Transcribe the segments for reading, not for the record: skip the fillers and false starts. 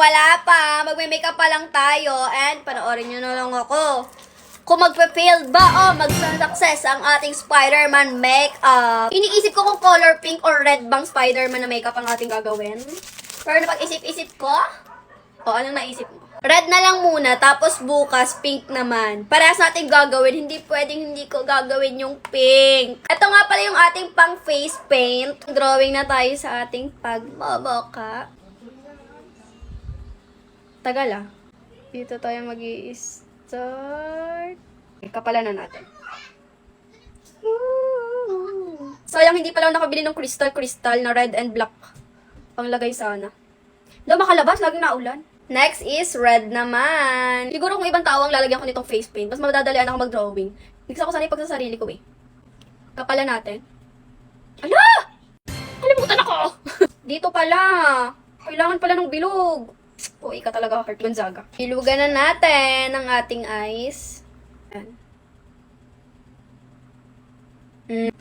wala pa. Magme-makeup pa lang tayo. And panoorin nyo na lang ako. Kung magpe-fail ba o mag-success ang ating Spider-Man makeup. Iniisip ko kung color pink or red bang Spider-Man na makeup ang ating gagawin. Pero napag-isip-isip ko, anong naisip mo? Red na lang muna, tapos bukas pink naman. Parehas natin gagawin, hindi pwedeng hindi ko gagawin yung pink. Ito nga pala yung ating pang face paint. Drawing na tayo sa ating pagboboka. Tagal ah. Dito tayo mag-i-start. Kapalan na natin. Sayang hindi pala ako nakabili ng crystal na red and black. Panglagay sana. Hindi makalabas, laging naulan. Next is red naman. Siguro kung ibang tao ang lalagyan ko nitong face paint, mas madadalian ako mag-drawing. Nagsa ko sana yung pagsasarili ko eh. Kapalan natin. Ala! Kalimutan ako! Dito pala. Kailangan pala ng bilog. Uy, ka talaga, Heart Gonzaga. Bilugan na natin ang ating eyes. Yan.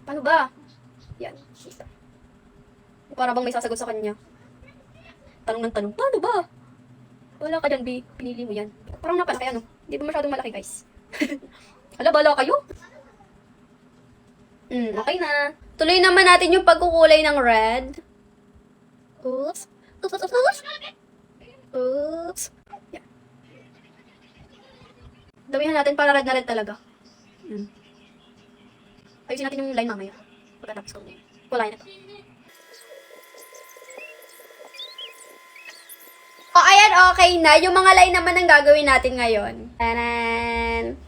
Paano ba? Yan. Para bang may sasagot sa kanya. Tanong ng tanong, paano ba? Wala ka dyan, B. Pinili mo yan. Parang napalaki, ano? Hindi ba masyadong malaki, guys? Hala, bala kayo? Okay na. Tuloy naman natin yung pagkukulay ng red. Oops. Oops. Yeah. Damihan natin para red na red talaga. Ayusin natin yung line mamaya. Pagkatapos ko. Kulay na to. Ayan, okay na. Yung mga line naman ang gagawin natin ngayon. Tanan!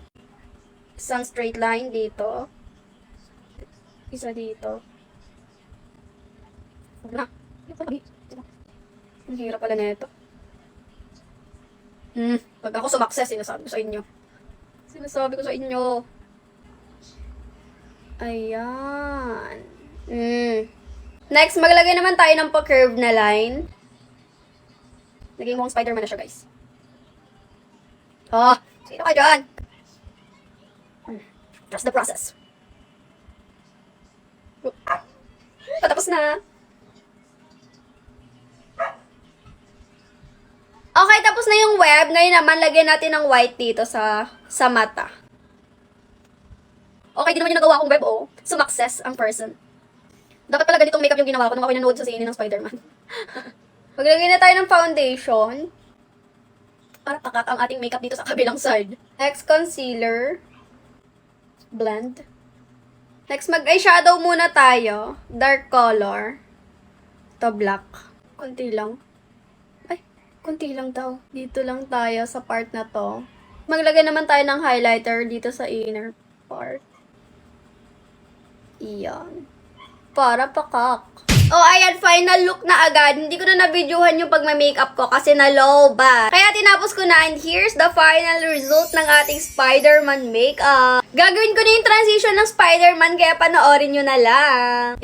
Isang straight line dito. Isa dito. Wala. Ang hirap pala na ito. Pag ako sumakses, sinasabi ko sa inyo. Ayan. Next, maglagay naman tayo ng pa-curve na line. Naging mukhang Spider-Man na siya, guys. Sino ka dyan? Trust the process. Patapos na. Okay, tapos na yung web. Ngayon naman, lagyan natin ng white dito sa mata. Okay, di naman yung nagawa kong web, oh. Sumakses ang person. Dapat pala ganitong makeup yung ginawa ko nung ako nanood sa sine ng Spider-Man. Maglagay na tayo ng foundation. Para takat ang ating makeup dito sa kabilang side. Next, concealer. Blend. Next, mag-eyeshadow muna tayo. Dark color. Ito, black. Konti lang. Ay, konti lang daw. Dito lang tayo sa part na to. Maglagay naman tayo ng highlighter dito sa inner part. Iyan. Para pakak. Ayan, final look na agad. Hindi ko na na-videohan yung pag-makeup ko kasi na-low-bat. Kaya tinapos ko na and here's the final result ng ating Spider-Man makeup. Gagawin ko na yung transition ng Spider-Man kaya panoorin nyo na lang.